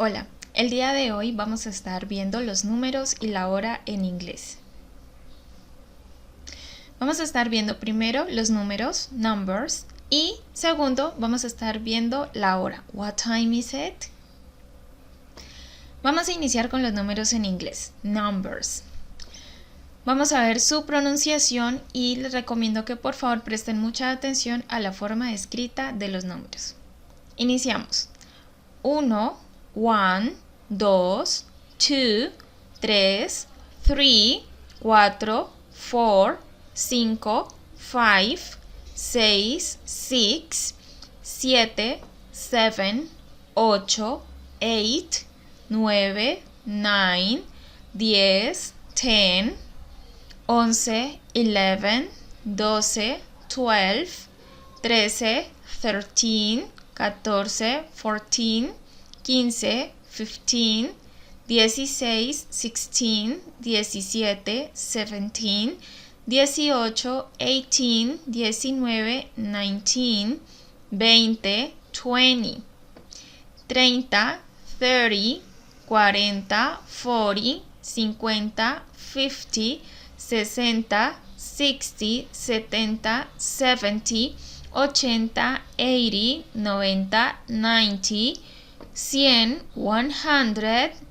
Hola, el día de hoy vamos a estar viendo los números y la hora en inglés. Vamos a estar viendo primero los números, numbers, y segundo vamos a estar viendo la hora, what time is it? Vamos a iniciar con los números en inglés, numbers. Vamos a ver su pronunciación y les recomiendo que por favor presten mucha atención a la forma escrita de los números. Iniciamos. 1, 1, 2, 2, 3, 3, 4, 4, 5, 5, 6, 6, 7, 7, 8, 8, 9, 9, 10, 10, 11, 11, 12, 12, 13, 13, 14, 14, 15, 15, 16, 16, 17, 17, 18, 18, 19, 19, 20, 20, 30, 30, 40, 40, 50, 50, 60, 60, 70, 70, 80, 80, 90, 90, 100, 100,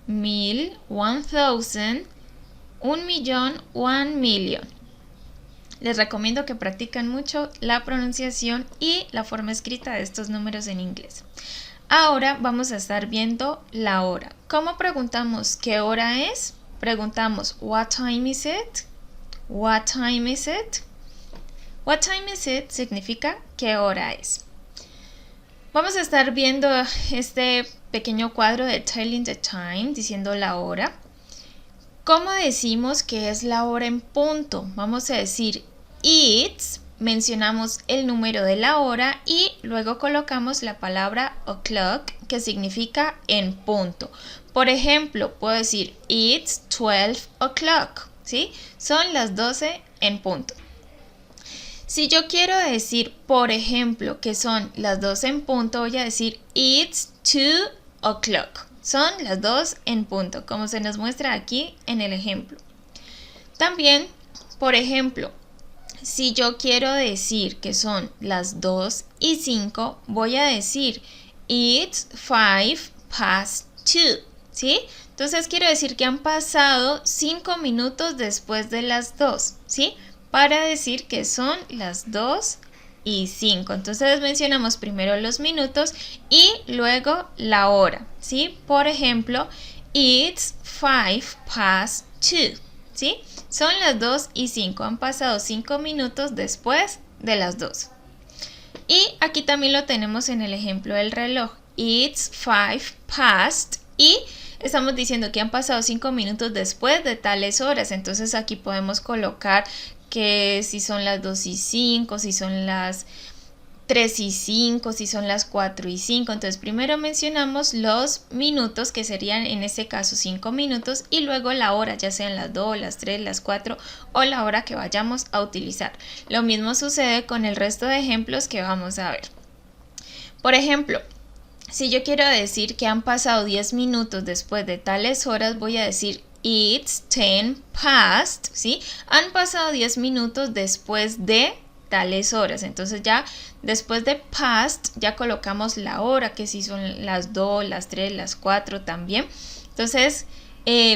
1000, 1000, 1,000,000, 1,000,000. Les recomiendo que practiquen mucho la pronunciación y la forma escrita de estos números en inglés. Ahora vamos a estar viendo la hora. ¿Cómo preguntamos qué hora es? Preguntamos what time is it? What time is it? What time is it significa qué hora es. Vamos a estar viendo este pequeño cuadro de telling the time, diciendo la hora. ¿Cómo decimos que es la hora en punto? Vamos a decir it's, mencionamos el número de la hora y luego colocamos la palabra o'clock, que significa en punto. Por ejemplo, puedo decir it's 12 o'clock, ¿sí? Son las 12 en punto. Si yo quiero decir, por ejemplo, que son las 2 en punto, voy a decir it's 2 o'clock. Son las 2 en punto, como se nos muestra aquí en el ejemplo. También, por ejemplo, si yo quiero decir que son las 2 y 5, voy a decir it's 5 past 2, ¿sí? Entonces quiero decir que han pasado 5 minutos después de las 2, ¿sí? Para decir que son las 2 y 5. Entonces mencionamos primero los minutos y luego la hora, ¿sí? Por ejemplo, it's 5 past 2, ¿sí? Son las 2 y 5. Han pasado 5 minutos después de las 2. Y aquí también lo tenemos en el ejemplo del reloj. It's 5 past y estamos diciendo que han pasado 5 minutos después de tales horas. Entonces aquí podemos colocar que si son las 2 y 5, si son las 3 y 5, si son las 4 y 5. Entonces primero mencionamos los minutos, que serían en este caso 5 minutos, y luego la hora, ya sean las 2, las 3, las 4 o la hora que vayamos a utilizar. Lo mismo sucede con el resto de ejemplos que vamos a ver. Por ejemplo, si yo quiero decir que han pasado 10 minutos después de tales horas, voy a decir it's 10 past, ¿sí? Han pasado 10 minutos después de tales horas. Entonces ya después de past ya colocamos la hora, que si son las 2, las 3, las 4 también. Entonces,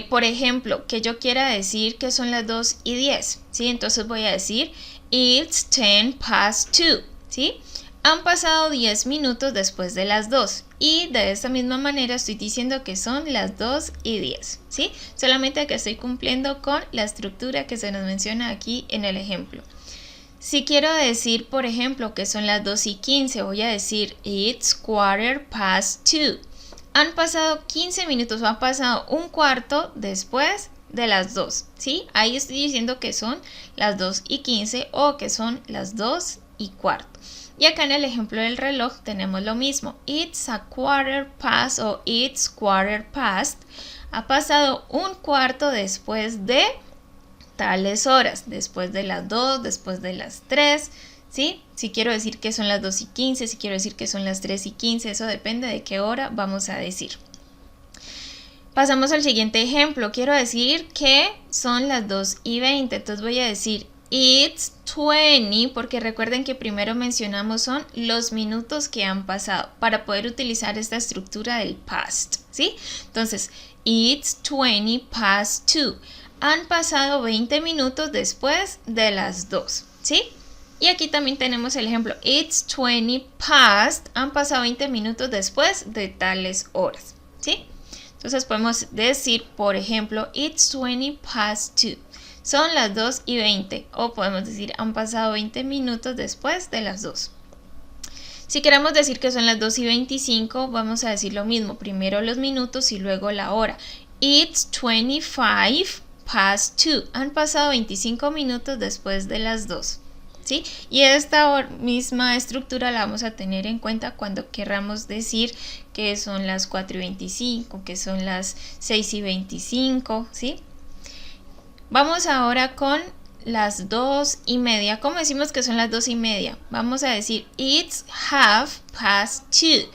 por ejemplo, que yo quiera decir que son las 2 y 10, ¿sí? Entonces voy a decir it's 10 past 2, ¿sí? Han pasado 10 minutos después de las 2 y de esta misma manera estoy diciendo que son las 2 y 10, ¿sí? Solamente que estoy cumpliendo con la estructura que se nos menciona aquí en el ejemplo. Si quiero decir, por ejemplo, que son las 2 y 15, voy a decir it's quarter past 2. Han pasado 15 minutos o han pasado un cuarto después de las 2, ¿sí? Ahí estoy diciendo que son las 2 y 15 o que son las 2 y cuarto. Y acá en el ejemplo del reloj tenemos lo mismo. It's a quarter past o it's quarter past. Ha pasado un cuarto después de tales horas. Después de las 2, después de las 3, ¿sí? Si quiero decir que son las 2 y 15, si quiero decir que son las 3 y 15, eso depende de qué hora vamos a decir. Pasamos al siguiente ejemplo. Quiero decir que son las 2:20. Entonces voy a decir it's 20, porque recuerden que primero mencionamos son los minutos que han pasado para poder utilizar esta estructura del past, ¿sí? Entonces, it's 20 past 2. Han pasado 20 minutos después de las 2, ¿sí? Y aquí también tenemos el ejemplo, it's 20 past, han pasado 20 minutos después de tales horas, ¿sí? Entonces podemos decir, por ejemplo, it's 20 past 2. Son las 2:20. O podemos decir, han pasado 20 minutos después de las 2. Si queremos decir que son las 2:25, vamos a decir lo mismo. Primero los minutos y luego la hora. It's 25 past 2. Han pasado 25 minutos después de las 2. ¿Sí? Y esta misma estructura la vamos a tener en cuenta cuando queramos decir que son las 4:25, que son las 6:25, ¿sí? Vamos ahora con las 2:30. ¿Cómo decimos que son las 2:30? Vamos a decir it's half past 2.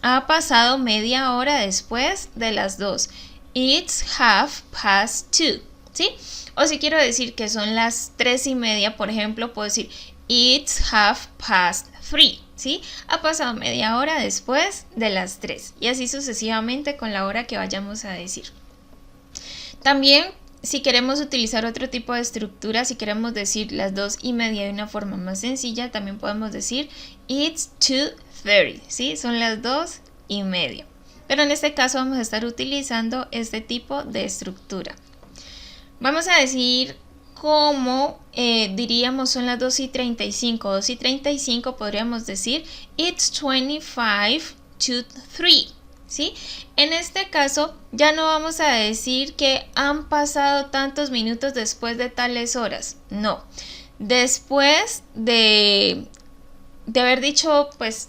Ha pasado media hora después de las 2. It's half past 2, ¿sí? O si quiero decir que son las 3:30, por ejemplo, puedo decir it's half past 3, ¿sí? Ha pasado media hora después de las 3. Y así sucesivamente con la hora que vayamos a decir. También, si queremos utilizar otro tipo de estructura, si queremos decir las 2:30 de una forma más sencilla, también podemos decir it's 2:30, ¿sí? Son las 2:30. Pero en este caso vamos a estar utilizando este tipo de estructura. Vamos a decir cómo diríamos son las 2:35. 2:35 podríamos decir it's 25 to 3. ¿Sí? En este caso ya no vamos a decir que han pasado tantos minutos después de tales horas. No. Después de haber dicho pues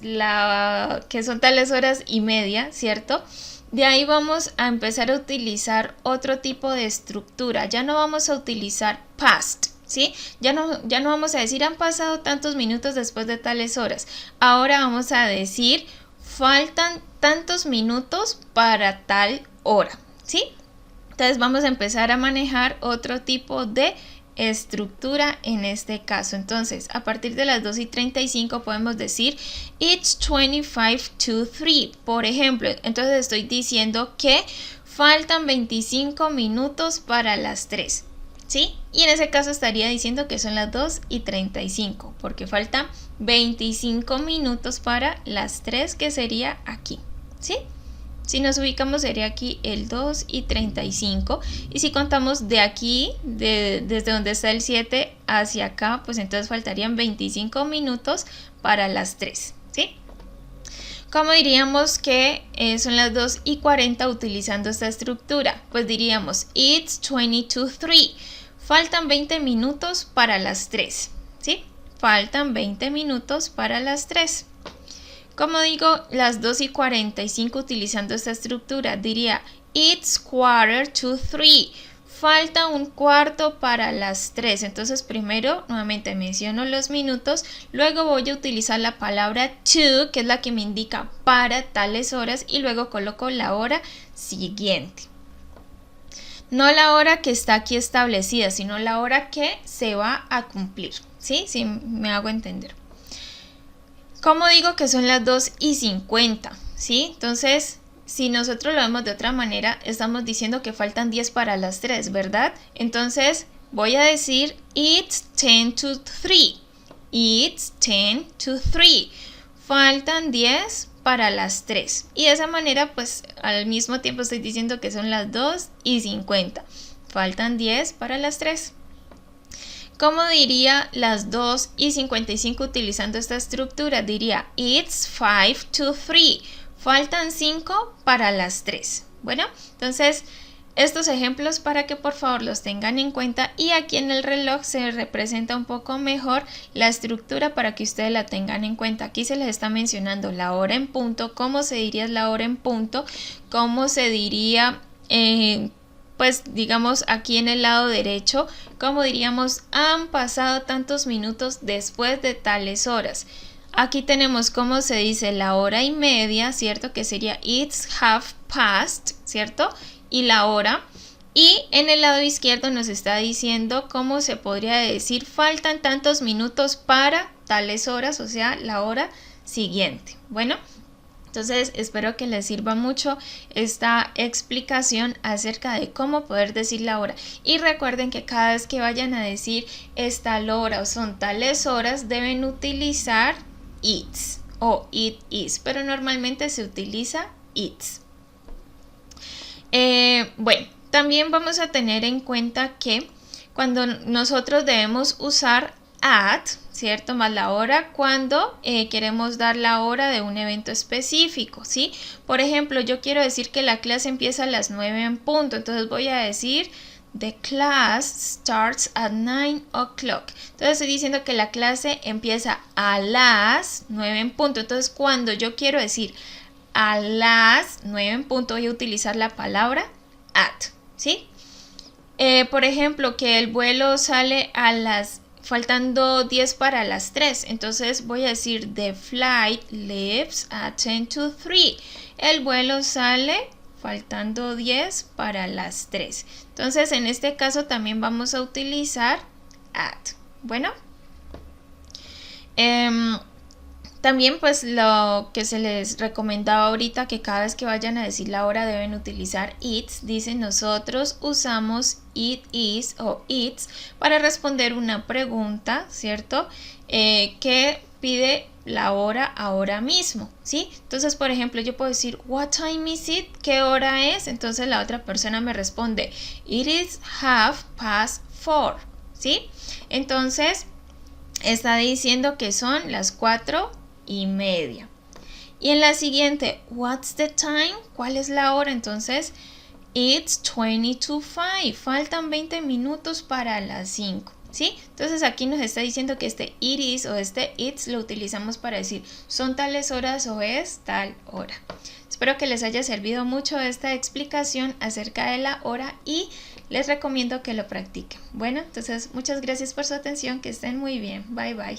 que son tales horas y media, ¿cierto? De ahí vamos a empezar a utilizar otro tipo de estructura. Ya no vamos a utilizar past, ¿sí? Ya no vamos a decir han pasado tantos minutos después de tales horas. Ahora vamos a decir faltan tantos minutos para tal hora, ¿sí? Entonces vamos a empezar a manejar otro tipo de estructura en este caso. Entonces, a partir de las 2:35 podemos decir it's 25 to 3. Por ejemplo, entonces estoy diciendo que faltan 25 minutos para las 3. ¿Sí? Y en ese caso estaría diciendo que son las 2:35, porque faltan 25 minutos para las 3, que sería aquí, ¿sí? Si nos ubicamos sería aquí el 2:35, y si contamos de aquí, desde donde está el 7 hacia acá, pues entonces faltarían 25 minutos para las 3, ¿sí? ¿Cómo diríamos que son las 2:40 utilizando esta estructura? Pues diríamos it's 20 to 3. Faltan 20 minutos para las 3, ¿sí? Faltan 20 minutos para las 3. Como digo, las 2:45 utilizando esta estructura, diría it's 1/4 to 3. Falta un cuarto para las 3. Entonces primero nuevamente menciono los minutos, luego voy a utilizar la palabra to, que es la que me indica para tales horas, y luego coloco la hora siguiente. No la hora que está aquí establecida, sino la hora que se va a cumplir, ¿sí? Si me hago entender. ¿Cómo digo que son las 2:50? ¿Sí? Entonces, si nosotros lo vemos de otra manera, estamos diciendo que faltan 10 para las 3, ¿verdad? Entonces, voy a decir it's 10 to 3. It's 10 to 3. Faltan 10 para las 3. Y de esa manera, pues, al mismo tiempo estoy diciendo que son las 2:50. Faltan 10 para las 3. ¿Cómo diría las 2:55 utilizando esta estructura? Diría it's 5 to 3. Faltan 5 para las 3. Bueno, entonces estos ejemplos para que por favor los tengan en cuenta, y aquí en el reloj se representa un poco mejor la estructura para que ustedes la tengan en cuenta. Aquí se les está mencionando la hora en punto, cómo se diría la hora en punto, cómo se diría pues digamos aquí en el lado derecho, como diríamos han pasado tantos minutos después de tales horas. Aquí tenemos cómo se dice la hora y media, ¿cierto? Que sería it's half past, ¿cierto? Y la hora. Y en el lado izquierdo nos está diciendo cómo se podría decir faltan tantos minutos para tales horas, o sea, la hora siguiente. Bueno, entonces espero que les sirva mucho esta explicación acerca de cómo poder decir la hora. Y recuerden que cada vez que vayan a decir es tal hora o son tales horas, deben utilizar it's o it is, pero normalmente se utiliza it's. Bueno, también vamos a tener en cuenta que cuando nosotros debemos usar at, ¿cierto? Más la hora cuando queremos dar la hora de un evento específico, ¿sí? Por ejemplo, yo quiero decir que la clase empieza a las 9 en punto, entonces voy a decir the class starts at 9 o'clock. Entonces estoy diciendo que la clase empieza a las 9 en punto. Entonces cuando yo quiero decir a las 9 en punto voy a utilizar la palabra at, ¿sí? Por ejemplo, que el vuelo sale faltando 10 para las 3. Entonces voy a decir the flight leaves at 10 to 3. El vuelo sale faltando 10 para las 3. Entonces en este caso también vamos a utilizar at. Bueno. También pues lo que se les recomendaba ahorita, que cada vez que vayan a decir la hora deben utilizar it's. Dicen nosotros usamos it is o it's para responder una pregunta, ¿cierto? Que pide la hora ahora mismo, ¿sí? Entonces, por ejemplo, yo puedo decir what time is it? ¿Qué hora es? Entonces la otra persona me responde it is 4:30, ¿sí? Entonces está diciendo que son las 4:30. Y en la siguiente, what's the time? ¿Cuál es la hora? Entonces, it's 20 to 5. Faltan 20 minutos para las 5. ¿Sí? Entonces aquí nos está diciendo que este it is o este it's lo utilizamos para decir son tales horas o es tal hora. Espero que les haya servido mucho esta explicación acerca de la hora y les recomiendo que lo practiquen. Bueno, entonces muchas gracias por su atención, que estén muy bien. Bye bye.